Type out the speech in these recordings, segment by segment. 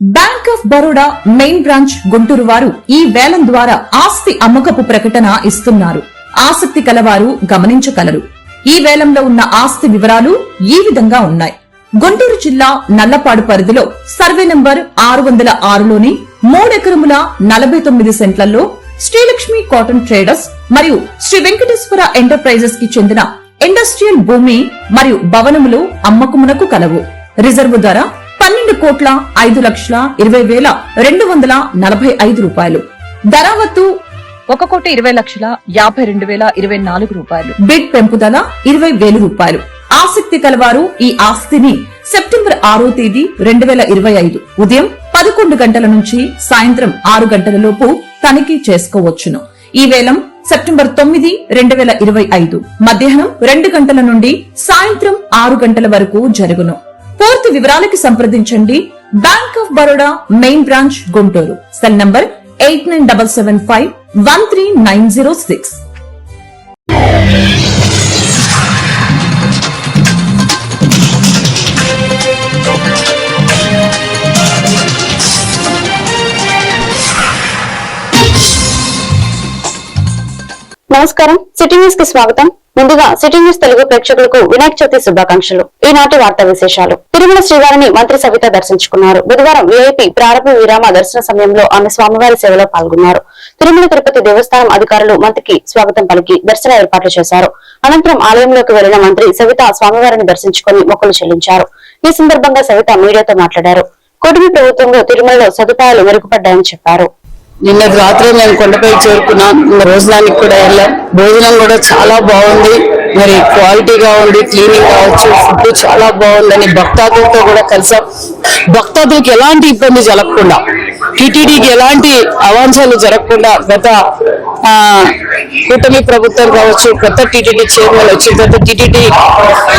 Bank of Baroda main branch Guntur వారు ఈ వేలం ద్వారా ఆస్తి అమ్మకపు ప్రకటన ఇస్తున్నారు. ఆసక్తి కలవారు గమనించగలరు. ఈ వేలంలో ఉన్న ఆస్తి వివరాలు ఈ విధంగా ఉన్నాయి. గుంటూరు జిల్లా నల్లపాడు పరిధిలో సర్వే నంబర్ 606లోని 3 ఎకరముల 49 సెంట్లలో శ్రీలక్ష్మి కాటన్ ట్రేడర్స్ మరియు శ్రీ వెంకటేశ్వర ఎంటర్ప్రైజెస్ కి చెందిన ఇండస్ట్రియల్ భూమి మరియు భవనములు అమ్మకమునకు కలవు. రిజర్వు ధర 12,20,20,245 రూపాయలు. ధరావత్తు 1,20,52,024 రూపాయలు. బిడ్ పెంపుదల 20,000 రూపాయలు. ఆసక్తి కలవారు ఈ ఆస్తిని సెప్టెంబర్ 6వ తేదీ 2025 ఉదయం 11 గంటల నుంచి సాయంత్రం 6 గంటల లోపు తనిఖీ చేసుకోవచ్చును. ఈ వేలం సెప్టెంబర్ 9, 2025 మధ్యాహ్నం 2 గంటల నుండి సాయంత్రం 6 గంటల వరకు జరుగును. పూర్తి వివరాలకి సంప్రదించండి. Bank of Baroda main branch Guntur. Cell number 8975513906. నమస్కారం, సిటీ న్యూస్ కి స్వాగతం. ముందుగా సిటీ న్యూస్ తెలుగు ప్రేక్షకులకు వినాయక చవితి శుభాకాంక్షలు. ఈనాటి వార్తా విశేషాలు. తిరుమల శ్రీవారిని మంత్రి సవిత దర్శించుకున్నారు. బుధవారం వీఐపీ ప్రారంభ విరామ దర్శన సమయంలో ఆమె స్వామివారి సేవలో పాల్గొన్నారు. తిరుమల తిరుపతి దేవస్థానం అధికారులు మంత్రికి స్వాగతం పలికి దర్శన ఏర్పాట్లు చేశారు. అనంతరం ఆలయంలోకి వెళ్లిన మంత్రి సవిత స్వామివారిని దర్శించుకుని మొక్కులు చెల్లించారు. ఈ సందర్భంగా సవిత మీడియాతో మాట్లాడారు. కూటమి ప్రభుత్వంలో తిరుమలలో సదుపాయాలు మెరుగుపడ్డాయని చెప్పారు. నిన్న రాత్రి మేము కొండపై చేరుకున్నాం. భోజనానికి కూడా వెళ్ళాం. భోజనం కూడా చాలా బాగుంది. మరి క్వాలిటీగా ఉంది. క్లీనింగ్ కావచ్చు, ఫుడ్ చాలా బాగుందని భక్తాదులతో కూడా కలిసాం. భక్తాదులకు ఎలాంటి ఇబ్బంది జరగకుండా, టీటీడీకి ఎలాంటి అవాంఛాలు జరగకుండా గత కూటమి ప్రభుత్వం కావచ్చు, కొత్త టీటీడీ చైర్మన్ వచ్చిన తర్వాత టీటీడీ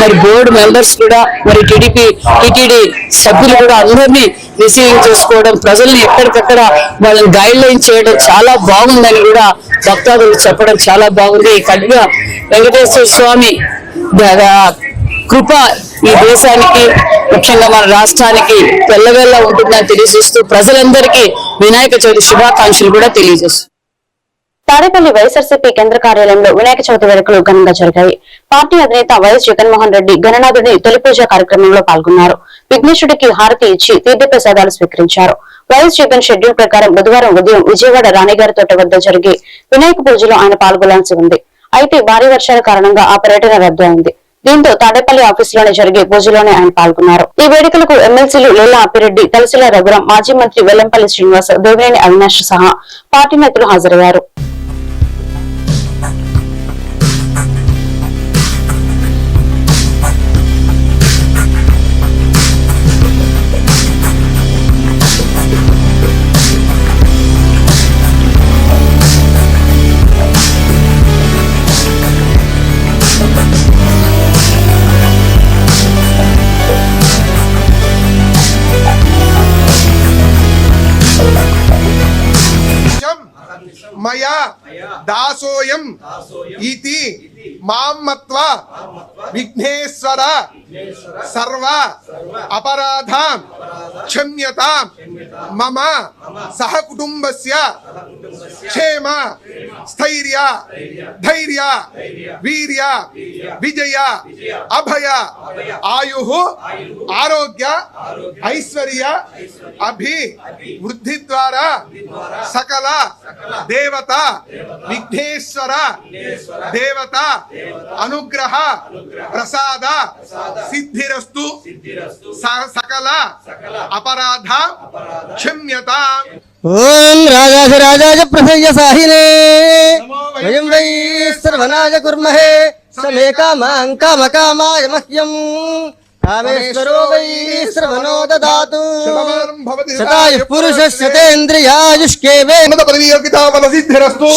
మరి బోర్డు మెంబర్స్ కూడా, మరి టీటీడీ సభ్యులు కూడా అందరినీ రిసీవింగ్ చేసుకోవడం, ప్రజల్ని ఎక్కడికక్కడ వాళ్ళని గైడ్ లైన్ చేయడం చాలా బాగుందని కూడా భక్తాదులు చెప్పడం చాలా బాగుంది. ఖడ్గ వెంకటేశ్వర స్వామి కృప ఈ దేశానికి, ముఖ్యంగా మన రాష్ట్రానికి తెల్లవెల్ల ఉంటుందని తెలియజేస్తూ ప్రజలందరికీ వినాయక చవితి శుభాకాంక్షలు కూడా తెలియజేస్తూ తాడేపల్లి వైఎస్ఆర్సీపీ కేంద్ర కార్యాలయంలో వినాయక చవితి వేడుకలు ఘనంగా జరిగాయి. పార్టీ అధినేత వైఎస్ జగన్మోహన్ రెడ్డి గణనాథుడి తొలి పూజ కార్యక్రమంలో పాల్గొన్నారు. విఘ్నేశుడికి హారతి ఇచ్చి తీర్థప్రసాదాలు స్వీకరించారు. వైఎస్ జగన్ షెడ్యూల్ ప్రకారం బుధవారం ఉదయం విజయవాడ రాణిగారి తోట వద్ద జరిగే వినాయక పూజలో ఆయన పాల్గొనాల్సి ఉంది. అయితే భారీ వర్షాల కారణంగా ఆ పర్యటన రద్దు అయింది. దీంతో తాడేపల్లి ఆఫీసులోనే జరిగే పూజలోనే ఆయన పాల్గొన్నారు. ఈ వేడుకలకు ఎమ్మెల్సీలు లేలా అప్పిరెడ్డి, తలసిల రఘురాం, మాజీ మంత్రి వెల్లంపల్లి శ్రీనివాస్, దేవినేని అవినాష్ సహా పార్టీ నేతలు హాజరయ్యారు. మయా దాసోయం ఇతి మాం మత్వా విఘ్నేశ్వర సర్వ అపరాధాం క్షమ్యతాం మమ సహ కుటుంబస్య క్షేమ స్థైర్య ధైర్య వీర్య విజయ అభయ ఆయుః ఆరోగ్య ఐశ్వర్య అభి వృద్ధి ద్వారా సకల దేవత విఘ్నేశ్వర దేవత అనుగ్రహ ప్రసాద సిద్ధిరస్తు సకల అపరాధ క్షమ్యత. ఓం రాజాజ ప్రసయ్య సాహినే వయం వై సర్వనాజ కుర్మహే సమే కామాం కామకామాయ మహ్యం కామేశ్వరో వై శ్రవణో దదాతు శతాయుః పురుషస్య శతేంద్రియాయుష్కేవే సిద్ధిరస్తు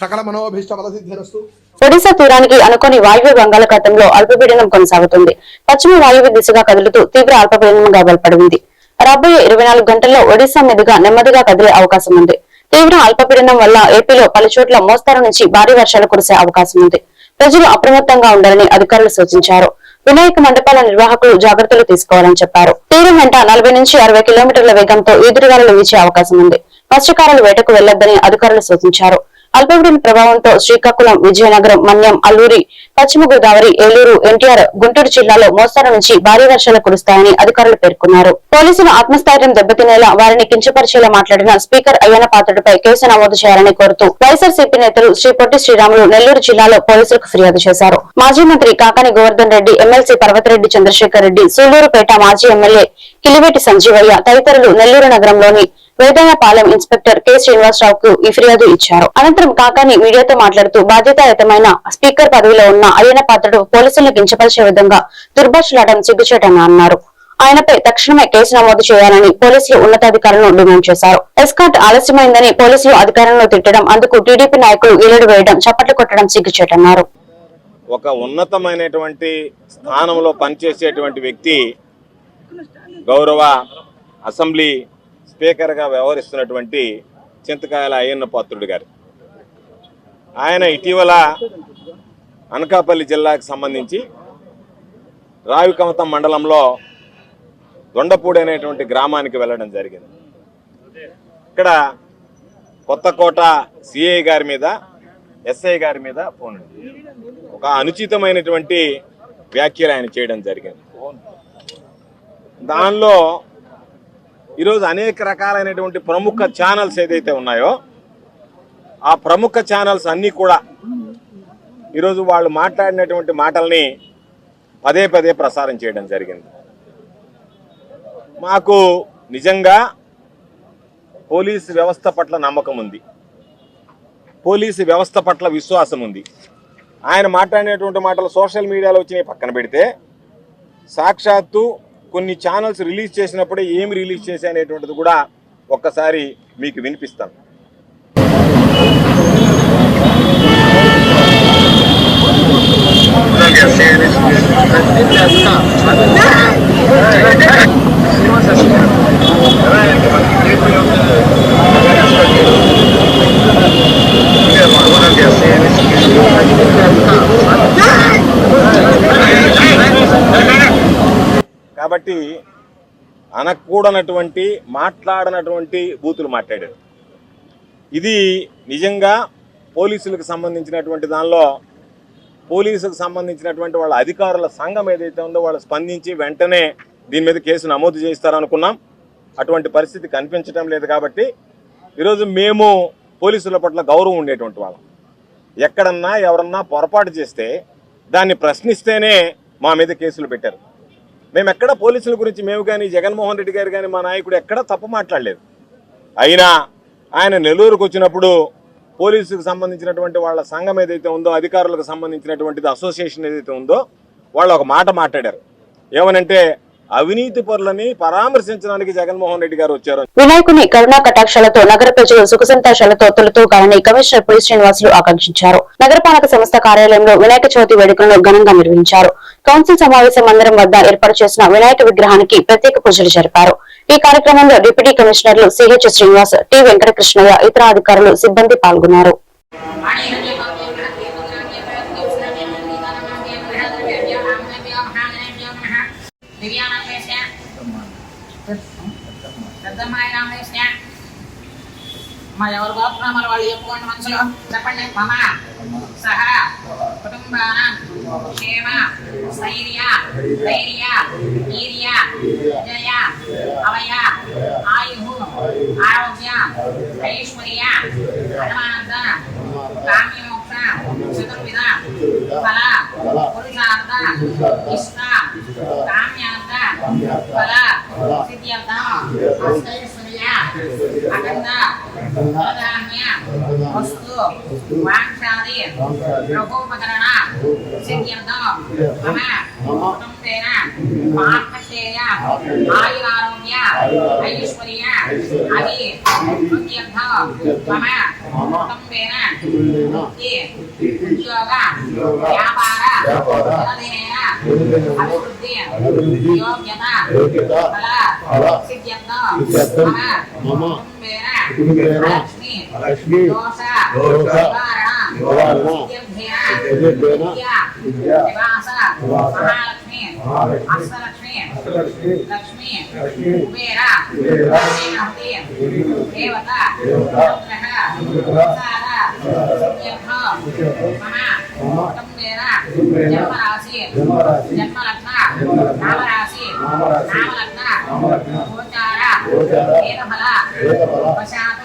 సకల మనోభీష్ట సిద్ధిరస్తు. ఒడిశా తీరానికి అనుకోని వాయువ్య బంగాళాఖాతంలో అల్పపీడనం కొనసాగుతుంది. పశ్చిమ వాయువ్య దిశగా కదులుతూ తీవ్ర అల్పపీడనంగా బలపడింది. రాబోయే 24 గంటల్లో ఒడిశా మీదుగా నెమ్మదిగా కదిలే అవకాశం ఉంది. తీవ్ర అల్పపీడనం వల్ల ఏపీలో పలుచోట్ల మోస్తారు నుంచి భారీ వర్షాలు కురిసే అవకాశం ఉంది. ప్రజలు అప్రమత్తంగా ఉండాలని అధికారులు సూచించారు. వినాయక మండపాల నిర్వాహకులు జాగ్రత్తలు తీసుకోవాలని చెప్పారు. తీరం వెంట 40 నుంచి 60 కిలోమీటర్ల వేగంతో ఈదురుగాలులు వీచే అవకాశం ఉంది. మత్స్యకారులు వేటకు వెళ్లొద్దని అధికారులు సూచించారు. అల్పపీడన ప్రభావంతో శ్రీకాకుళం, విజయనగరం, మన్యం, అల్లూరి, పశ్చిమ గోదావరి, ఏలూరు, ఎన్టీఆర్, గుంటూరు జిల్లాలో మోస్తరు నుంచి భారీ వర్షాలు కురుస్తాయని అధికారులు పేర్కొన్నారు. పోలీసుల ఆత్మస్థైర్యం దెబ్బతినేలా వారిని కించపరిచేలా మాట్లాడిన స్పీకర్ అయ్యన్న పాత్రుడిపై కేసు నమోదు చేయాలని కోరుతూ వైఎస్ఆర్సీపీ నేతలు శ్రీ పొట్టి శ్రీరాములు నెల్లూరు జిల్లాలో పోలీసులకు ఫిర్యాదు చేశారు. మాజీ మంత్రి కాకాని గోవర్ధన్ రెడ్డి, ఎమ్మెల్సీ పర్వతిరెడ్డి చంద్రశేఖర్ రెడ్డి, సూళ్లూరుపేట మాజీ ఎమ్మెల్యే కిలివేటి సంజీవయ్య తదితరులు నెల్లూరు నగరంలోని వేదాయపాలెం ఇన్స్పెక్టర్ కె శ్రీనివాసరావుకు ఈ ఫిర్యాదు ఇచ్చారు. అనంతరం కాకాని మీడియాతో మాట్లాడుతూ బాధ్యతాయుతమైన స్పీకర్ పదవిలో ఉన్న అయ్యన్న పాత్రుడు పోలీసులను కించపరిచే విధంగా దుర్భాషలాడడం సిగ్గుచేటని అన్నారు. ఆయనపై తక్షణమే కేసు నమోదు చేయాలని పోలీసులు ఉన్నతాధికారులను డిమాండ్ చేశారు. ఎస్కాట్ ఆలస్యమైందని పోలీసులు అధికారులను తిట్టడం, అందుకు టీడీపీ నాయకులు ఈలడు వేయడం, చప్పట్లు కొట్టడం సిగ్గుచేటన్నారు. ఒక ఉన్నతమైనటువంటి స్థానంలో పనిచేసేటువంటి వ్యక్తి గౌరవ అసెంబ్లీ స్పీకర్గా వ్యవహరిస్తున్నటువంటి చింతకాయల అయ్యన్న పాత్రుడు గారు, ఆయన ఇటీవల అనకాపల్లి జిల్లాకు సంబంధించి రావికమతం మండలంలో దొండపూడి అనేటువంటి గ్రామానికి వెళ్ళడం జరిగింది. ఇక్కడ కొత్తకోట సిఐ గారి మీద, ఎస్ఐ గారి మీద ఫోన్ ఒక అనుచితమైనటువంటి వ్యాఖ్యలు ఆయన చేయడం జరిగింది. దానిలో ఈరోజు అనేక రకాలైనటువంటి ప్రముఖ ఛానల్స్ ఏదైతే ఉన్నాయో ఆ ప్రముఖ ఛానల్స్ అన్నీ కూడా ఈరోజు వాళ్ళు మాట్లాడినటువంటి మాటల్ని పదే పదే ప్రసారం చేయడం జరిగింది. మాకు నిజంగా పోలీసు వ్యవస్థ పట్ల నమ్మకం ఉంది, పోలీసు వ్యవస్థ పట్ల విశ్వాసం ఉంది. ఆయన మాట్లాడినటువంటి మాటలు సోషల్ మీడియాలో వచ్చినాయి పక్కన పెడితే, సాక్షాత్తు కొన్ని ఛానల్స్ రిలీజ్ చేసినప్పుడే ఏమి రిలీజ్ చేశాయి అనేటువంటిది కూడా ఒక్కసారి మీకు వినిపిస్తాను. కాబట్టి అనకూడనటువంటి మాట్లాడనటువంటి బూతులు మాట్లాడారు. ఇది నిజంగా పోలీసులకు సంబంధించినటువంటి దానిలో పోలీసులకు సంబంధించినటువంటి వాళ్ళ అధికారుల సంఘం ఏదైతే ఉందో వాళ్ళు స్పందించి వెంటనే దీని మీద కేసు నమోదు చేస్తారనుకున్నాం. అటువంటి పరిస్థితి కనిపించడం లేదు. కాబట్టి ఈరోజు మేము పోలీసుల పట్ల గౌరవం ఉండేటువంటి వాళ్ళం. ఎక్కడన్నా ఎవరన్నా పొరపాటు చేస్తే దాన్ని ప్రశ్నిస్తేనే మా మీద కేసులు పెట్టారు. మేము ఎక్కడ పోలీసుల గురించి మేము కానీ, జగన్మోహన్ రెడ్డి గారు కానీ, మా నాయకుడు ఎక్కడా తప్పు మాట్లాడలేదు. అయినా ఆయన నెల్లూరుకు వచ్చినప్పుడు పోలీసుకు సంబంధించినటువంటి వాళ్ళ సంఘం ఏదైతే ఉందో, అధికారులకు సంబంధించినటువంటిది అసోసియేషన్ ఏదైతే ఉందో, వాళ్ళు ఒక మాట మాట్లాడారు. ఏమనంటే అవినీతి పరులని పరామర్శించడానికి జగన్మోహన్ రెడ్డి గారు వచ్చారు. వినాయకుని కరుణా కటాక్షాలతో నగర ప్రజలు సుఖ సంతోషాలతో తొలుతూగాలని కమిషనర్ పులి శ్రీనివాసులు ఆకాంక్షించారు. నగరపాలక సంస్థ కార్యాలయంలో వినాయక చవితి వేడుకలను ఘనంగా నిర్వహించారు. కౌన్సిల్ సమావేశ మందిరం వద్ద ఏర్పాటు చేసిన వినాయక విగ్రహానికి ప్రత్యేక పూజలు జరిపారు. ఈ కార్యక్రమంలో డిప్యూటీ కమిషనర్లు సిహెచ్ శ్రీనివాస్, టి వెంకటకృష్ణయ్య, ఇతర అధికారులు, సిబ్బంది పాల్గొన్నారు. ఎవరు బాగున్నా మన వాళ్ళు చెప్పుకోండి, మనసులో చెప్పండి. మమ సహ కుటుంబాన క్షేమ స్థైర్య ధైర్య వీర్య జయ అవయ ఆయు ఆరోగ్య ఐశ్వర్య ధనమానంద కామ్యమోక్ష చతుర్విధ ఫల పురుషార్థ ఇష్ట కామ్యార్థ ఫల సిద్ధ్యర్థ అష్టైశ్వర్య అఖండ ధాన్య వస్తు వాంఛాది రఘోపకరణ సిద్ధ్యర్థం మమ కుటుంబేన మార్కశేయ ఆయురారోగ్య ఐశ్వర్య అది సిద్ధ్యర్థం మమ కుటుంబేన ముక్తి ఉద్యోగ వ్యాపార జనదినేన అభివృద్ధి యోగ్యత ఫల సిద్ధ్యర్థం మమ కుటుంబేన లక్ష్మి దోష నివారణ మహాలక్ష్మి అష్టలక్ష్మి లక్ష్మి కుబేర దేవత జన్మరాశి జన్మలగ్న నామరాశి నామలగ్న గోచార వేదఫల వశాత్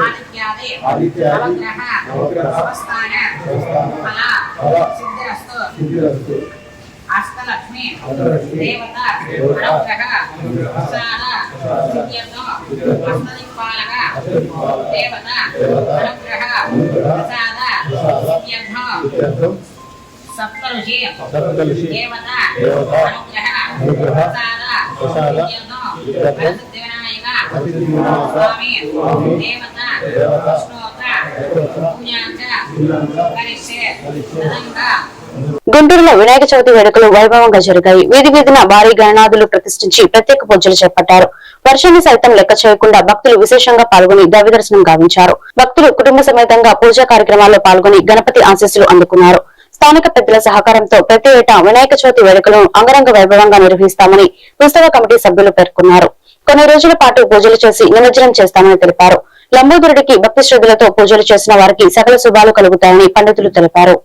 ఆదిత్యాది నవగ్రహ స్వస్థాన ఫల సిద్ధిరస్తు అష్టలక్ష్మి దేవత అనుగ్రహ ప్రసాద సిద్ధ్యర్థం అష్టదిక్పాలక దేవత అనుగ్రహ ప్రసాద సిద్ధ్యర్థం సప్తఋషి దేవత అనుగ్రహ ప్రసాద సిద్ధ్యర్థం వరసిద్ధి వినాయక స్వామి దేవత స్తోత్ర పూజాంచ కరిష్యే తదంగా. గుంటూరులో వినాయక చవితి వేడుకలు వైభవంగా జరిగాయి. వీధి వీధిన భారీ గణనాథులు ప్రతిష్ఠించి ప్రత్యేక పూజలు చేపట్టారు. వర్షాన్ని సైతం లెక్క చేయకుండా భక్తులు విశేషంగా పాల్గొని దైవ దర్శనం గావించారు. భక్తులు కుటుంబ సమేతంగా పూజా కార్యక్రమాల్లో పాల్గొని గణపతి ఆశీస్సులు అందుకున్నారు. స్థానిక పెద్దల సహకారంతో ప్రతి ఏటా వినాయక చవితి వేడుకలను అంగరంగ వైభవంగా నిర్వహిస్తామని ఉత్సవ కమిటీ సభ్యులు పేర్కొన్నారు. కొన్ని రోజుల పాటు పూజలు చేసి నిమజ్జనం చేస్తామని తెలిపారు. లంబోదరుడికి భక్తి శ్రద్ధలతో పూజలు చేసిన వారికి సకల శుభాలు కలుగుతాయని పండితులు తెలిపారు.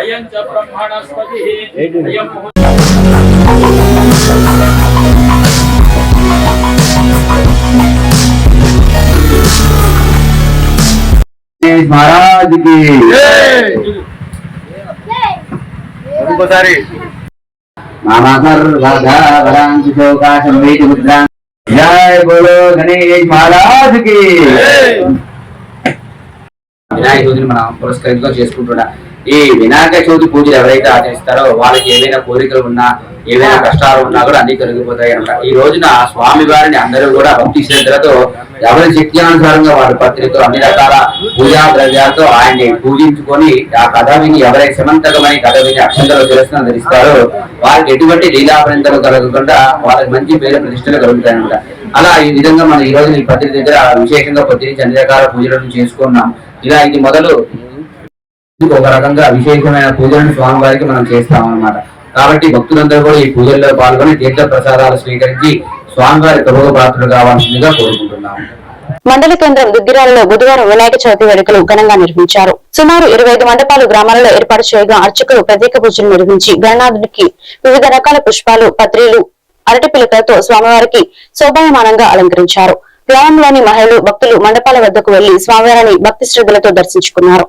అయం చ బ్రహ్మణస్పతి అయం महाराज की ఇంకోసారి मामाकर राधा वरांश शोका संवेद मुद्रा जय बोलो गणेश महाराज की వినాయక చవితిని మనం పురస్కరించుకొని చేసుకుంటున్నా. ఈ వినాయక చవితి పూజలు ఎవరైతే ఆచరిస్తారో వాళ్ళకి ఏవైనా కోరికలు ఉన్నా ఏవైనా కష్టాలు ఉన్నా కూడా అన్ని తొలగిపోతాయి అంట. ఈ రోజున స్వామి వారిని అందరూ కూడా భక్తి శ్రద్ధలతో ఎవరి శక్త్యానుసారంగా వారి పత్రితో అన్ని రకాల పూజా ద్రవ్యాలతో ఆయన్ని పూజించుకొని ఆ కథ విని ఎవరైతే సమంతకమని కథ విని అక్షంతలు దర్శనం ధరిస్తారో వారికి ఎటువంటి లీలాపరింతలు కలగకుండా వాళ్ళకి మంచి పేరు ప్రతిష్టలు కలుగుతాయన్నమాట. అలా ఈ విధంగా మనం ఈ రోజు ఈ పత్రిక దగ్గర విశేషంగా పొద్దురించి అన్ని రకాల పూజలను చేసుకున్నాం. ఇలా ఇది మొదలు ఒక రకంగా విశేషమైన పూజలను స్వామివారికి మనం చేస్తాం అన్నమాట. కాబట్టి భక్తులందరూ కూడా ఈ పూజల్లో పాల్గొని తీర్థ ప్రసాదాలు స్వీకరించి స్వామివారి కృప పాత్రలు కావాల్సిందిగా కోరుకుంటున్నాము. మండల కేంద్రం దుగ్గిరాలలో బుధవారం వినాయక చవితి వేడుకలు ఘనంగా నిర్వహించారు. సుమారు 25 మండపాలు గ్రామాలలో ఏర్పాటు చేయగా అర్చకులు ప్రత్యేక పూజలు నిర్వహించి గణనాథుడికి వివిధ రకాల పుష్పాలు, పత్రిలు, అరటి పిలకలతో స్వామివారికి శోభాయమానంగా అలంకరించారు. గ్రామంలోని మహిళలు, భక్తులు మండపాల వద్దకు వెళ్లి స్వామివారిని భక్తి శ్రద్ధలతో దర్శించుకున్నారు.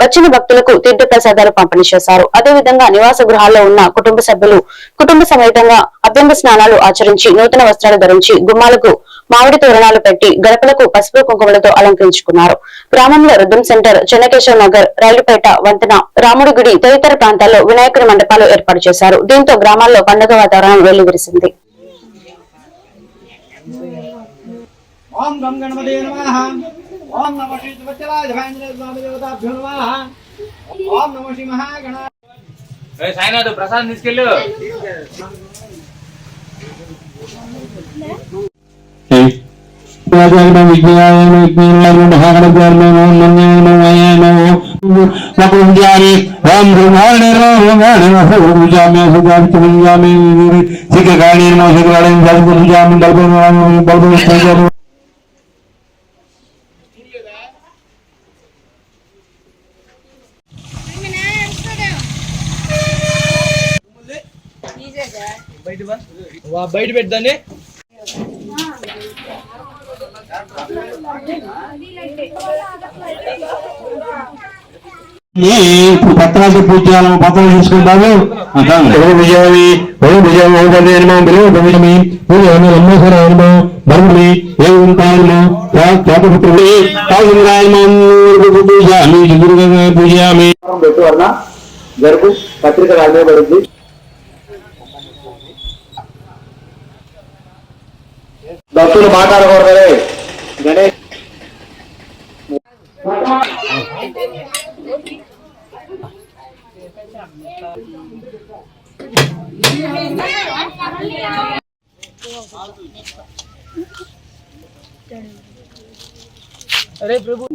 వచ్చిన భక్తులకు తీర్థ ప్రసాదాలు పంపిణీ చేశారు. అదేవిధంగా నివాస గృహాల్లో ఉన్న కుటుంబ సభ్యులు కుటుంబ సమేతంగా అభ్యంగ స్నానాలు ఆచరించి నూతన వస్త్రాలు ధరించి గుమ్మాలకు మామిడి తోరణాలు పెట్టి గడపలకు పసుపు కుంకుమలతో అలంకరించుకున్నారు. గ్రామంలో రుద్రం సెంటర్, చెన్నకేశవ నగర్, రైలుపేట, వంతెన, రాముడిగుడి తదితర ప్రాంతాల్లో వినాయకుడి మండపాలు ఏర్పాటు చేశారు. దీంతో గ్రామాల్లో పండుగ వాతావరణం వెల్లివిరిసింది. ఓం గం గణపతే నమః ఓం నమః శ్రీ వచ్చలాయ భైంద్ర స్వామి దేవతాభ్యో నమః ఓం నమః శ్రీ మహాగణ సాయినాథ్ ప్రసాద్ తీసుకెళ్ళు. బయట పెట్టండి. పత్రాలు పూజ్యాలు పత్రాలు తీసుకుంటాము విజయామి బరువుని పూజయామి పెట్టువర్ణ జరుపు పత్రిక రాజబడింది. భక్తులు మాట్లాడకూడదే గణేష్ అరే ప్రభు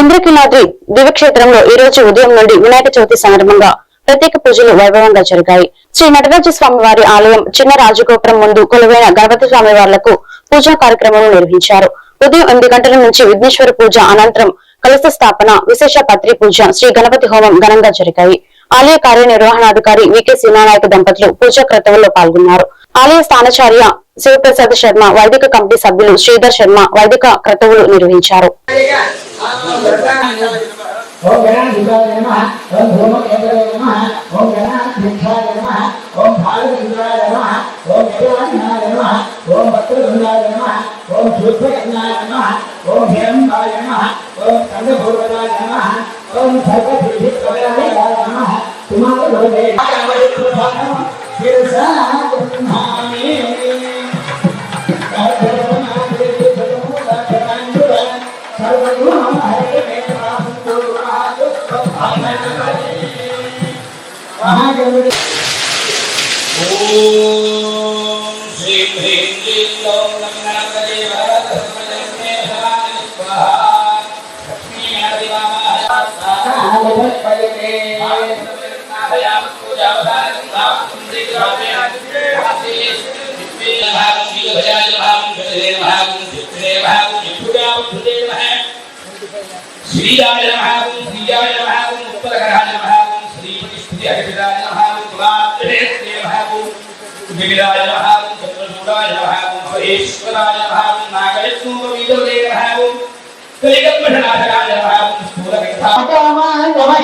ఇంద్రకీలాద్రి దివ్యక్షేత్రంలో ఈ రోజు ఉదయం నుండి వినాయక చవితి సందర్భంగా ప్రత్యేక పూజలు వైభవంగా జరిగాయి. శ్రీ నటరాజ స్వామి వారి ఆలయం చిన్న రాజగోపురం ముందు కొలువైన గణపతి స్వామి వార్లకు పూజా కార్యక్రమాలు నిర్వహించారు. ఉదయం 8 గంటల నుంచి విఘ్నేశ్వర పూజ అనంతరం కలశ స్థాపన, విశేష పత్రి పూజ, శ్రీ గణపతి హోమం ఘనంగా జరిగాయి. ఆలయ కార్యనిర్వహణాధికారి వికే సీనానాయక దంపతులు పూజా క్రతువుల్లో పాల్గొన్నారు. ఆలయ స్థానాచార్య శివప్రసాద్ శర్మ, వైదిక కమిటీ సభ్యులు శ్రీధర్ శర్మ వైదిక క్రతువులు నిర్వహించారు. శ్రీయాయ నమః శ్రీయాయ నమః ఉత్తరకరాయ నమః శ్రీపతి శ్రీయాయ నమః కులాత్రే నమః వివిధాయ నమః చంద్రచూడాయ నమః మహేశ్వరాయ నమః నాగయస్మోవిదోదే నమః కలిగంబధనాథాయ నమః స్థూలకథాకామాయ నమః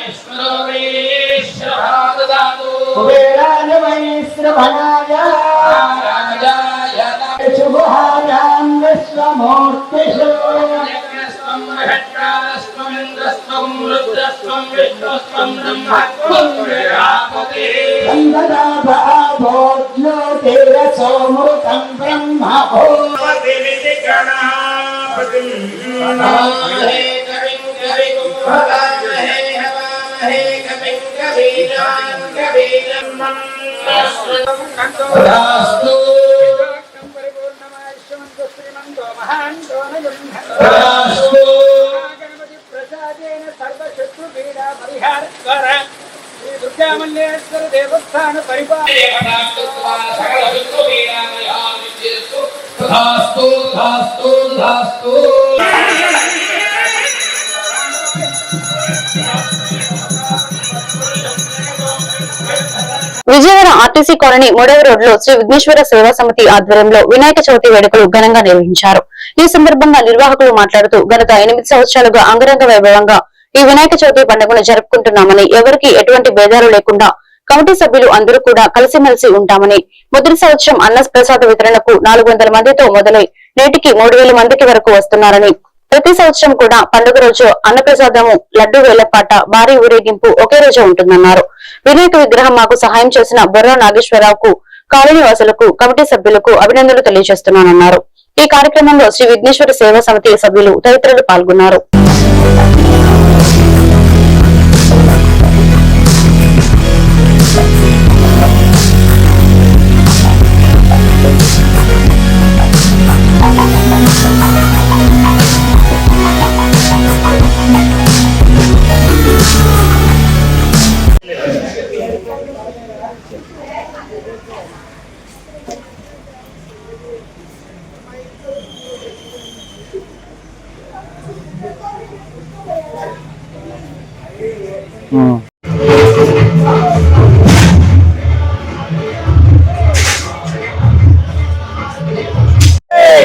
ఈశ్వరోరేశ్వరభారదాతో కుబేరాయ వైశ్రవణాయ రాజాయ శుభాయాం విశ్వమూర్తిషు ృద్రస్వం విష్ణుస్వం బ్రహ్మత్వం విరాపతే జ్యోతిరసోమృతం బ్రహ్మ భూమతి గణాపతిం నమామహే కవిం కవిగుహవామహే హవామహే కవిం కవీనాం కవీనం మన్మస్మృతం దుర్గామల్లేశ్వర దేవస్థాన విజయవాడ ఆర్టీసీ కాలనీ 3వ రోడ్లో శ్రీ విఘ్నేశ్వర సేవా సమితి ఆధ్వర్యంలో వినాయక చవితి వేడుకలు ఘనంగా నిర్వహించారు. ఈ సందర్భంగా నిర్వాహకులు మాట్లాడుతూ గత 8 సంవత్సరాలుగా అంగరంగ వైభవంగా ఈ వినాయక చవితి పండుగను జరుపుకుంటున్నామని, ఎవరికి ఎటువంటి భేదాలు లేకుండా కమిటీ సభ్యులు అందరూ కూడా కలిసిమెలిసి ఉంటామని, మొదటి సంవత్సరం అన్న ప్రసాద వితరణకు 400 మందితో మొదలై నేటికి 3000 మందికి వరకు వస్తున్నారని, ప్రతి సంవత్సరం కూడా పండుగ రోజు అన్నప్రసాదము, లడ్డు వేలపాట, భారీ ఊరేగింపు ఒకే రోజు ఉంటుందన్నారు. వినాయక విగ్రహం మాకు సహాయం చేసిన బొర్రా నాగేశ్వరరావుకు, కాలనీ వాసులకు, కమిటీ సభ్యులకు అభినందనలు తెలియజేస్తున్నానన్నారు. ఈ కార్యక్రమంలో శ్రీ విఘ్నేశ్వర సేవా సమితి సభ్యులు తదితరులు పాల్గొన్నారు.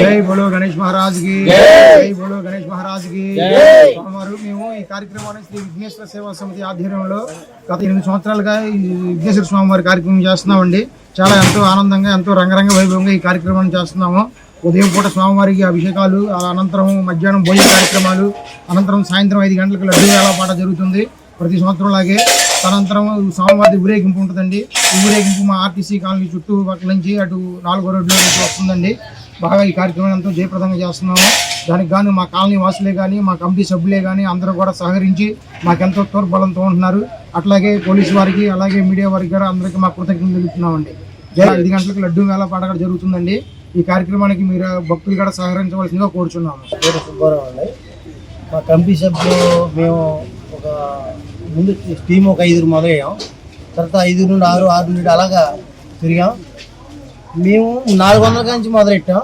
जय बोलो गणेश महाराज की जय बोलो गणेश महाराज की सोमवार మేము ఈ కార్యక్రమాన్ని శ్రీ విఘ్నేశ్వర సేవా సమితి ఆధ్వర్యంలో గత 8 సంవత్సరాలుగా ఈ విఘ్నేశ్వర స్వామి వారి కార్యక్రమం చేస్తున్నామండి. చాలా ఎంతో ఆనందంగా, ఎంతో రంగరంగ వైభవంగా ఈ కార్యక్రమాన్ని చేస్తున్నాము. ఉదయం పూట స్వామివారికి అభిషేకాలు, అనంతరం మధ్యాహ్నం భోజన కార్యక్రమాలు, అనంతరం సాయంత్రం 5 గంటలకు లడ్డు వేలపాట జరుగుతుంది ప్రతి సంవత్సరం లాగే. అనంతరం స్వామివారి ఊరేగింపు ఉంటుందండి. ఈ ఊరేగింపు మా ఆర్టీసీ కాలనీ చుట్టూ పక్కల నుంచి అటు 4వ రోడ్లో నుంచి వస్తుందండి. బాగా ఈ కార్యక్రమం ఎంతో జయప్రదంగా చేస్తున్నాము. దానికి గాను మా కాలనీ వాసులే కానీ, మా కమిటీ సభ్యులే కానీ అందరూ కూడా సహకరించి మాకెంతో తోడ్బలంతో ఉంటున్నారు. అట్లాగే పోలీసు వారికి, అలాగే మీడియా వారికి కూడా అందరికీ మా కృతజ్ఞతలు తెలుపుతున్నామండి. 5 గంటలకు లడ్డు వేలపాట కూడా జరుగుతుందండి. ఈ కార్యక్రమానికి మీరు భక్తులు కూడా సహకరించవలసిందిగా కోరుచున్నాము. సుబ్బారావు అండి. మా కమిటీ సభ్యులు మేము ఒక ముందు టీం ఒక 5 మొదలయ్యాం. తర్వాత 5 నుండి 6 నుండి అలాగా తిరిగాం. మేము 400 నుంచి మొదలెట్టాం.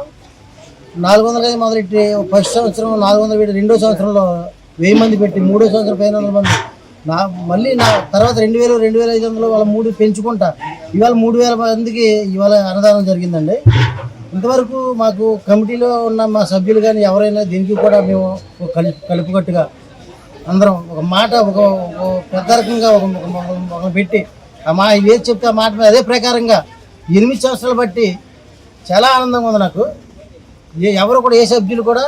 400 నుంచి మొదలెట్టి ఫస్ట్ సంవత్సరం 400 పెట్టి, 2వ సంవత్సరంలో 1000 మంది పెట్టి, 3వ సంవత్సరం 1500 మంది, మళ్ళీ తర్వాత 2000, 2500 వాళ్ళ 3 పెంచుకుంటా ఇవాళ 3000 మందికి ఇవాళ అన్నదానం జరిగిందండి. ఇంతవరకు మాకు కమిటీలో ఉన్న మా సభ్యులు కానీ ఎవరైనా దీనికి కూడా మేము కలుపుకట్టుగా అందరం ఒక మాట, ఒక పెద్ద రకంగా ఒక పెట్టి మా ఏది చెప్తే ఆ మాట మీద అదే ప్రకారంగా 8 సంవత్సరాలు బట్టి చాలా ఆనందంగా ఉంది నాకు. ఎవరు కూడా, ఏ సభ్యులు కూడా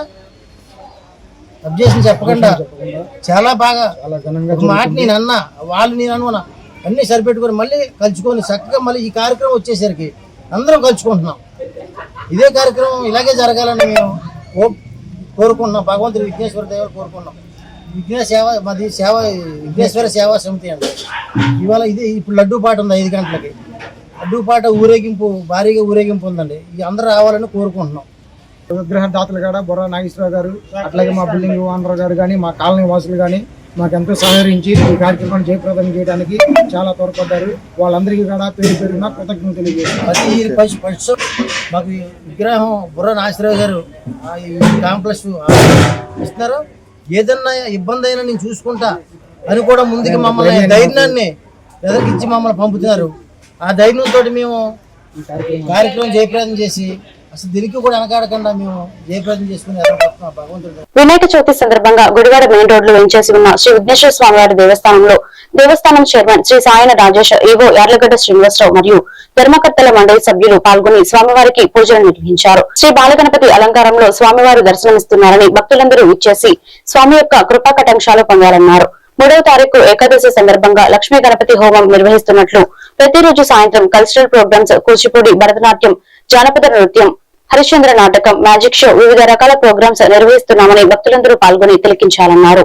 అబ్జెక్షన్ చెప్పకుండా చాలా బాగా ఒక మాట నేను అన్నా, వాళ్ళు నేను అనుకున్నా, అన్నీ సరిపెట్టుకొని మళ్ళీ కలుచుకొని చక్కగా మళ్ళీ ఈ కార్యక్రమం వచ్చేసరికి అందరం కలుచుకుంటున్నాం. ఇదే కార్యక్రమం ఇలాగే జరగాలని మేము కోరుకుంటున్నాం. భగవంతుడు విఘ్నేశ్వర దేవాలు కోరుకున్నాం. విఘ్నేశ్వర సేవా సమితి అండి. ఇవాళ ఇది ఇప్పుడు లడ్డూ పాట ఉంది 5 గంటలకి. లడ్డూ పాట ఊరేగింపు, భారీగా ఊరేగింపు ఉందండి. ఇది అందరూ రావాలని కోరుకుంటున్నాం. విగ్రహ దాతలు కూడా బొర్రా నాగేశ్వరరావు గారు, అట్లాగే మా బిల్డింగ్ ఓనర్ గారు కానీ, మా కాలనీ వాసులు కానీ మాకెంతో సహకరించి ఈ కార్యక్రమాన్ని జయప్రదం చేయడానికి చాలా తోడ్పడ్డారు. వాళ్ళందరికీ కూడా పేరు పేరున కృతజ్ఞతలు తెలియజేస్తారు. మాకు విగ్రహం బొర్రా నాగేశ్వరరావు గారు కాంప్లెక్స్ ఇస్తున్నారు. ఏదన్నా ఇబ్బంది అయినా నేను చూసుకుంటా అని కూడా ముందుకు మమ్మల్ని ధైర్యాన్ని ఎదురుకిచ్చి మమ్మల్ని పంపుతున్నారు. ఆ ధైర్యంతో మేము కార్యక్రమం జయప్రదం చేసి అసలు దీనికి కూడా వెనకాడకుండా మేము జయప్రదం చేసుకుని భగవంతుడు. వినాయక చవితి సందర్భంగా గుడివాడ మెయిన్ రోడ్ లో వేయించేసి ఉన్న శ్రీ విఘ్నేశ్వర స్వామివారి దేవస్థానంలో దేవస్థానం చైర్మన్ శ్రీ సాయన రాజేష్, ఈవో యార్లగడ్డ శ్రీనివాసరావు మరియు ధర్మకర్తల మండలి సభ్యులు పాల్గొని స్వామివారికి పూజలు నిర్వహించారు. శ్రీ బాలగణపతి అలంకారంలో స్వామివారు దర్శనమిస్తున్నారని భక్తులందరూ ఇచ్చేసి స్వామి యొక్క కృపా కటాక్షాలు పొందాలన్నారు. 3వ తారీఖు ఏకాదశి సందర్భంగా లక్ష్మీ గణపతి హోమం నిర్వహిస్తున్నట్లు, ప్రతిరోజు సాయంత్రం కల్చరల్ ప్రోగ్రామ్స్, కూచిపూడి, భరతనాట్యం, జానపద నృత్యం, హరిశ్చంద్ర నాటకం, మ్యాజిక్ షో, వివిధ రకాల ప్రోగ్రామ్స్ నిర్వహిస్తున్నామని భక్తులందరూ పాల్గొని తిలకించాలన్నారు.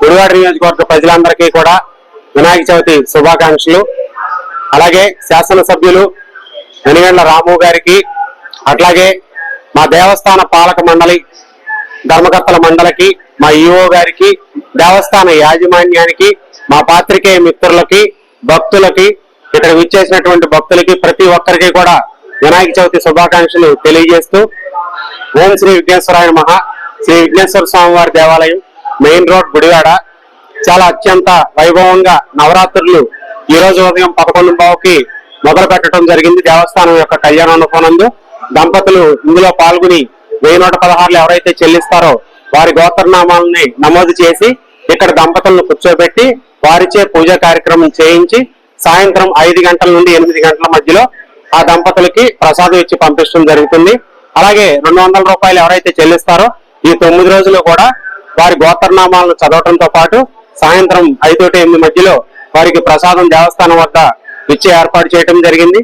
గుడివాడ నియోజకవర్గ ప్రజలందరికీ కూడా వినాయక చవితి శుభాకాంక్షలు. అలాగే శాసనసభ్యులు వెనిగండ్ల రాము గారికి, అట్లాగే మా దేవస్థాన పాలక మండలి, ధర్మకర్తల మండలికి, మా ఈఓ గారికి, దేవస్థాన యాజమాన్యానికి, మా పాత్రికేయ మిత్రులకి, భక్తులకి ఇక్కడ విచ్చేసినటువంటి భక్తులకి ప్రతి ఒక్కరికి కూడా వినాయక చవితి శుభాకాంక్షలు తెలియజేస్తూ ఓం శ్రీ విఘ్నేశ్వరాయ నమః. శ్రీ విఘ్నేశ్వర స్వామి వారి దేవాలయం, మెయిన్ రోడ్, గుడివాడ. చాలా అత్యంత వైభవంగా నవరాత్రులు ఈ రోజు ఉదయం 11:15కి మొదలు పెట్టడం జరిగింది. దేవస్థానం యొక్క కళ్యాణోత్సవనందు దంపతులు ఇందులో పాల్గొని 1116 ఎవరైతే చెల్లిస్తారో వారి గోత్రనామాలని నమోదు చేసి ఇక్కడ దంపతులను కూర్చోబెట్టి వారిచే పూజా కార్యక్రమం చేయించి సాయంత్రం 5 గంటల నుండి 8 గంటల మధ్యలో ఆ దంపతులకి ప్రసాదం ఇచ్చి పంపించడం జరుగుతుంది. అలాగే 200 రూపాయలు ఎవరైతే చెల్లిస్తారో ఈ 9 రోజులు కూడా వారి గోత్రనామాలను చదవడంతో పాటు సాయంత్రం 5-8 మధ్యలో వారికి ప్రసాదం దేవస్థానం వద్ద ఇచ్చే ఏర్పాటు చేయడం జరిగింది.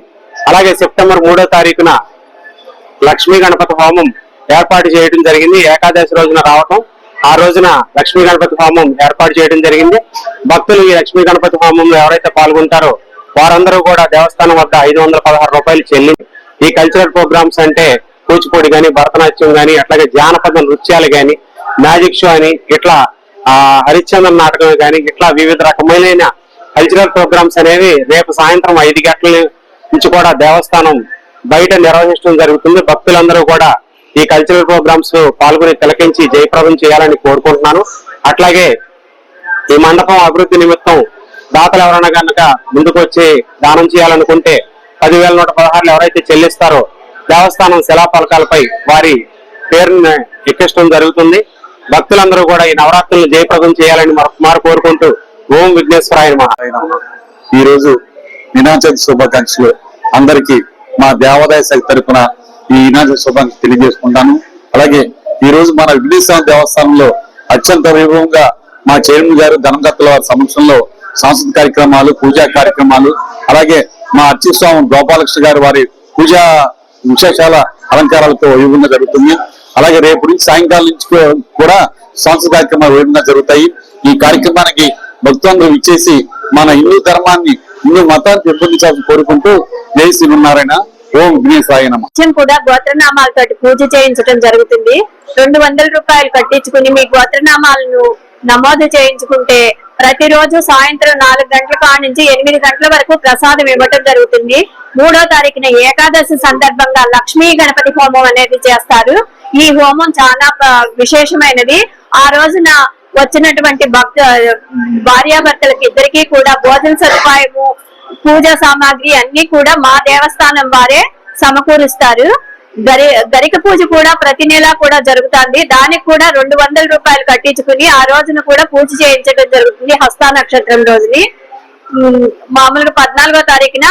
అలాగే సెప్టెంబర్ 3వ తారీఖున లక్ష్మీ గణపతి హోమం ఏర్పాటు చేయడం జరిగింది. ఏకాదశి రోజున రావటం, ఆ రోజున లక్ష్మీ గణపతి హోమం ఏర్పాటు చేయడం జరిగింది. భక్తులు ఈ లక్ష్మీ గణపతి హోమంలో ఎవరైతే పాల్గొంటారో వారందరూ కూడా దేవస్థానం వద్ద 516 రూపాయలు చెల్లించి ఈ కల్చరల్ ప్రోగ్రామ్స్ అంటే కూచిపూడి గాని, భరతనాట్యం గాని, అట్లాగే జానపద నృత్యాలు గాని, మ్యాజిక్ షో అని, ఇట్లా హరిశ్చంద్ర నాటకం గాని, ఇట్లా వివిధ రకమైన కల్చరల్ ప్రోగ్రామ్స్ అనేవి రేపు సాయంత్రం 5 గంటల నుంచి కూడా దేవస్థానం బయట నిర్వహించడం జరుగుతుంది. భక్తులందరూ కూడా ఈ కల్చరల్ ప్రోగ్రామ్స్ పాల్గొని తిలకించి జయప్రదం చేయాలని కోరుకుంటున్నాను. అట్లాగే ఈ మండపం అభివృద్ధి నిమిత్తం దాతలు ఎవరైనా కనుక ముందుకు వచ్చి దానం చేయాలనుకుంటే 10,116 ఎవరైతే చెల్లిస్తారో దేవస్థానం శిలాఫలకాలపై వారి పేరుని ఎక్కించడం జరుగుతుంది. భక్తులందరూ కూడా ఈ నవరాత్రులను జయప్రదం చేయాలని మరొకమారు కోరుకుంటూ ఓం విఘ్నేశ్వరాయ నమః. ఈ రోజు వినాయక చవితి శుభాకాంక్షలు అందరికీ మా దేవాదాయ శాఖ తరఫున ఈ వినాయక చవితి శుభాకాంక్షలు తెలియజేసుకుంటాను. అలాగే ఈ రోజు మన విఘ్నేశ్వర దేవస్థానంలో అత్యంత వైభవంగా మా చైర్మన్ గారు ధనంకర్తల వారి సమక్షంలో సాంస్కృతిక కార్యక్రమాలు, పూజా కార్యక్రమాలు, అలాగే మా అర్చక స్వామి గోపాలకృష్ణ గారు వారి పూజా విశేషాల అలంకారాలతో వైభవంగా జరుగుతుంది. అలాగే రేపు నుంచి సాయంకాలం నుంచి కూడా సాంస్కృతిక కార్యక్రమాలు వైభవంగా జరుగుతాయి. ఈ కార్యక్రమానికి భక్తులందరూ ఇచ్చేసి మన హిందూ ధర్మాన్ని, హిందూ మతాన్ని పెంపొందించాలని కోరుకుంటూ జై శ్రీమన్నారాయణ. ఓం విఘ్నేశ్వరాయ నమః. కూడా గోత్రనామాలతో పూజ చేయించడం జరుగుతుంది. 200 రూపాయలు కట్టించుకుని మీ గోత్రనామాలను నమోదు చేయించుకుంటే ప్రతిరోజు సాయంత్రం 4 గంటల కాడ నుంచి 8 గంటల వరకు ప్రసాదం ఇవ్వటం జరుగుతుంది. 3వ తారీఖున ఏకాదశి సందర్భంగా లక్ష్మీ గణపతి హోమం అనేది చేస్తారు. ఈ హోమం చాలా విశేషమైనది. ఆ రోజున వచ్చినటువంటి భార్యాభర్తలకు ఇద్దరికీ కూడా భోజన సదుపాయము, పూజా సామాగ్రి అన్ని కూడా మా దేవస్థానం వారే సమకూరుస్తారు. గరిక పూజ కూడా ప్రతి నెల కూడా జరుగుతుంది. దానికి కూడా 200 రూపాయలు కట్టించుకుని ఆ రోజున కూడా పూజ చేయించడం జరుగుతుంది. హస్త నక్షత్రం రోజుని మామూలుగా 14వ తారీఖున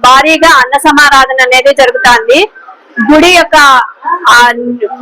భారీగా అన్న సమారాధన అనేది జరుగుతుంది. గుడి యొక్క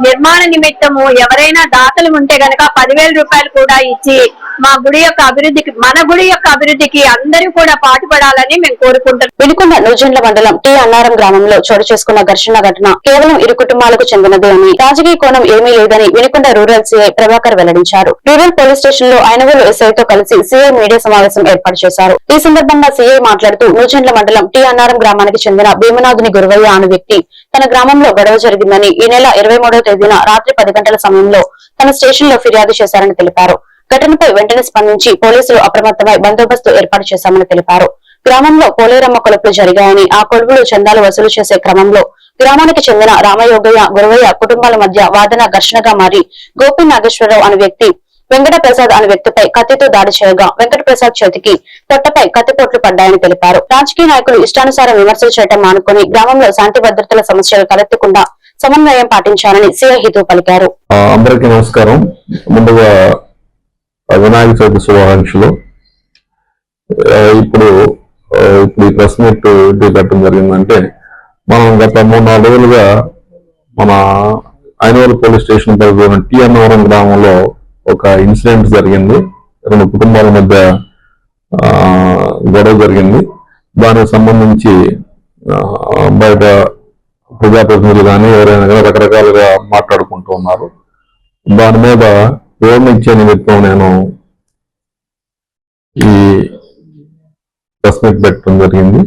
నిర్మాణ నిమిత్తము ఎవరైనా దాతలు ఉంటే గనక 10,000 రూపాయలు కూడా ఇచ్చి మా గుడి యొక్క అభివృద్ధికి, మన గుడి యొక్క అభివృద్ధికి అందరూ కూడా పాటుపడాలని మేము కోరుకుంటున్నాం. వినుకొండ నూజెండ్ల మండలం టి అన్నారం గ్రామంలో చోటు చేసుకున్న ఘర్షణ ఘటన కేవలం 2 కుటుంబాలకు చెందినదే అని, రాజకీయ కోణం ఏమీ లేదని వినుకొండ రూరల్ సిఐ ప్రభాకర్ వెల్లడించారు. రూరల్ పోలీస్ స్టేషన్ లో ఆయనగోలు ఎస్ఐతో కలిసి సిఐ మీడియా సమావేశం ఏర్పాటు చేశారు. ఈ సందర్భంగా సిఐ మాట్లాడుతూ నూజెండ్ల మండలం టి అన్నారం గ్రామానికి చెందిన భీమనాథుని గురువయ్య అను వ్యక్తి తన గ్రామంలో గొడవ జరిగిందని ఈ నెల 23వ తేదీన రాత్రి 10 గంటల సమయంలో తన స్టేషన్ లో ఫిర్యాదు చేశారని తెలిపారు. ఘటనపై వెంటనే స్పందించి పోలీసులు అప్రమత్తమై బందోబస్తు ఏర్పాటు చేశామని తెలిపారు. గ్రామంలో పోలేరమ్మ కొలుపులు జరిగాయని, ఆ కొలుపులు చందాలు వసూలు చేసే క్రమంలో గ్రామానికి చెందిన రామయోగయ్య, గురువయ్య కుటుంబాల మధ్య వాదన ఘర్షణగా మారి గోపి నాగేశ్వరరావు అనే వ్యక్తి వెంకట ప్రసాద్ అనే వ్యక్తిపై కత్తితో దాడి చేయగా వెంకట ప్రసాద్ చేతికి పొట్టపై కత్తిపోట్లు పడ్డాయని తెలిపారు. రాజకీయ నాయకులు ఇష్టానుసారం విమర్శలు చేయడం మానుకొని గ్రామంలో శాంతి భద్రతల సమస్యలు తలెత్తకుండా సమన్వయం పాటించాలని సిఐ హితవు పలికారు. అందరికీ నమస్కారం. ముందుగా వినాయక చవితి శుభాకాంక్షలు. ఇప్పుడు ఈ ప్రెస్ మీట్ పెట్టడం జరిగిందంటే, మనం గత 3-4 రోజులుగా మన ఐనవరం పోలీస్ స్టేషన్ పరిధిలోని టి అన్నవరం గ్రామంలో ఒక ఇన్సిడెంట్ జరిగింది. 2 కుటుంబాల మధ్య గొడవ జరిగింది. దానికి సంబంధించి బయట ప్రజాప్రతినిధులు కానీ ఎవరైనా కానీ రకరకాలుగా మాట్లాడుకుంటూ ఉన్నారు. దాని మీద వివరణ ఇచ్చే నిమిత్తం నేను ఈ ప్రెస్ మీట్ పెట్టడం జరిగింది.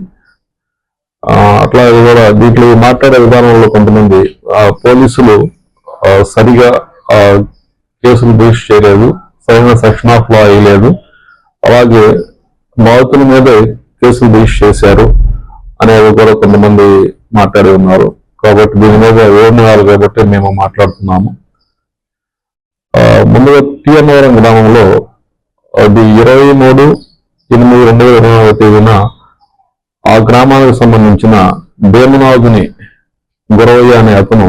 అట్లాగే కూడా దీంట్లో మాట్లాడే విధానంలో కొంతమంది పోలీసులు సరిగా కేసులు రిజిస్టర్ చేయలేదు, సరైన సెక్షన్ ఆఫ్ లా వేయలేదు. అలాగే బాధితుల మీద కేసులు రిజిస్టర్ చేశారు అనేది కూడా కొంతమంది మాట్లాడి ఉన్నారు. కాబట్టి దీని మీద వివరణ ఇవ్వాలి కాబట్టి మేము మాట్లాడుతున్నాము. ముందుగా టీఎన్వరం గ్రామంలో అది 23/8/2024 తేదీన ఆ గ్రామానికి సంబంధించిన భీమనాథుని గురవయ్య అనే అతను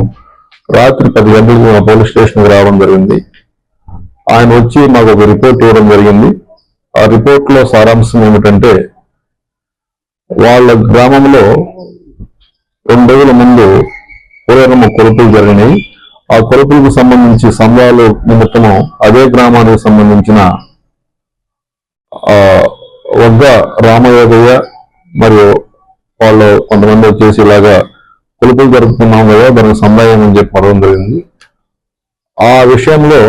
రాత్రి 10 గంటలకు మా పోలీస్ స్టేషన్కి రావడం జరిగింది. ఆయన వచ్చి మాకు ఒక రిపోర్ట్ ఇవ్వడం జరిగింది. ఆ రిపోర్ట్ లో సారాంశం ఏమిటంటే, వాళ్ళ గ్రామంలో 2 రోజుల ముందు పూర్వమ కొలుపులు జరిగినాయి. ఆ కొలుపులకు సంబంధించి సంఘాలు నిమిత్తము అదే గ్రామానికి సంబంధించిన వగ్గ రామయోగయ్య మరియు వాళ్ళు కొంతమంది వచ్చేసి ఇలాగా కొలుపులు జరుపుకున్నాం కదా, దానికి సందాయం అని చెప్పి అడగడం జరిగింది. ఆ విషయంలో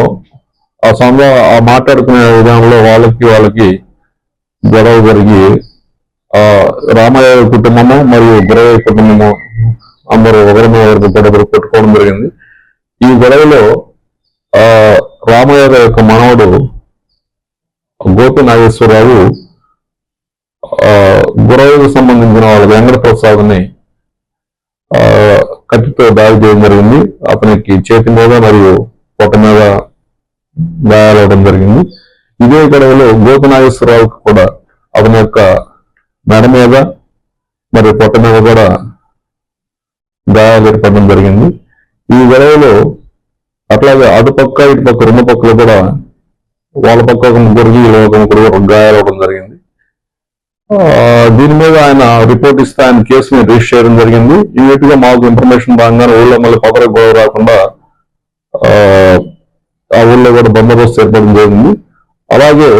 ఆ మాట్లాడుకునే విధానంలో వాళ్ళకి గొడవ జరిగి రామయ్య కుటుంబము మరియు గురవయ్య కుటుంబము అందరూ ఒకరిని గొడవలు పెట్టుకోవడం జరిగింది. ఈ గొడవలో రామయ్య యొక్క మనవడు గోపి నాగేశ్వరరావు గురవయ్యకు సంబంధించిన వాళ్ళ వెంకట ప్రసాద్ని కత్తితో దాడి చేయడం జరిగింది. అతనికి చేతి మీద మరియు పొట్ట మీద గాయాలవడం జరిగింది. ఇదే గొడవలో గోపి నాగేశ్వరరావుకి కూడా అతని యొక్క మెడ మీద మరియు పొట్ట మీద కూడా గాయాలు ఏర్పడడం జరిగింది. ఈ గొడవలో అట్లాగే అటుపక్క ఇటుపక్క 2 పక్కలు కూడా వాళ్ళ పక్క ఒక ముగ్గురికి ఒక గాయాలు అవ్వడం జరిగింది. దీని మీద ఆయన రిపోర్ట్ ఇస్తే ఆయన కేసుని రిజిస్టర్ చేయడం జరిగింది. ఇమీడియట్ గా మాకు ఇన్ఫర్మేషన్ రాగానే ఊళ్ళో మళ్ళీ పక్కన గొడవ రాకుండా ఆ ఊళ్ళో కూడా బందోబస్తు ఏర్పడడం జరిగింది. అలాగే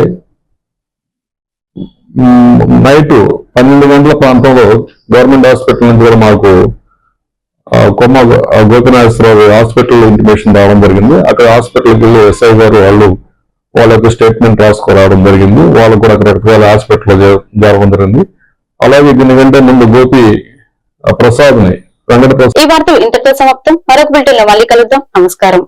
నైట్ 12 గంటల ప్రాంతంలో గవర్నమెంట్ హాస్పిటల్ నుంచి కూడా మాకు కొమ్మ గోపినాథేశ్వరరావు హాస్పిటల్ ఇంటిమేషన్ రావడం జరిగింది. అక్కడ హాస్పిటల్కి వెళ్ళి ఎస్ఐ గారు వాళ్ళ యొక్క స్టేట్మెంట్ రాసుకురావడం జరిగింది. వాళ్ళు కూడా అక్కడ హాస్పిటల్లో జరగడం జరిగింది. అలాగే దీనికంటే ముందు గోపి ప్రసాద్ ని వెంకట ప్రసాద్. ఈ వార్తలు ఇంతటితో సమాప్తం. మరొక బులెటిన్ లో మళ్ళీ కలుద్దాం. నమస్కారం.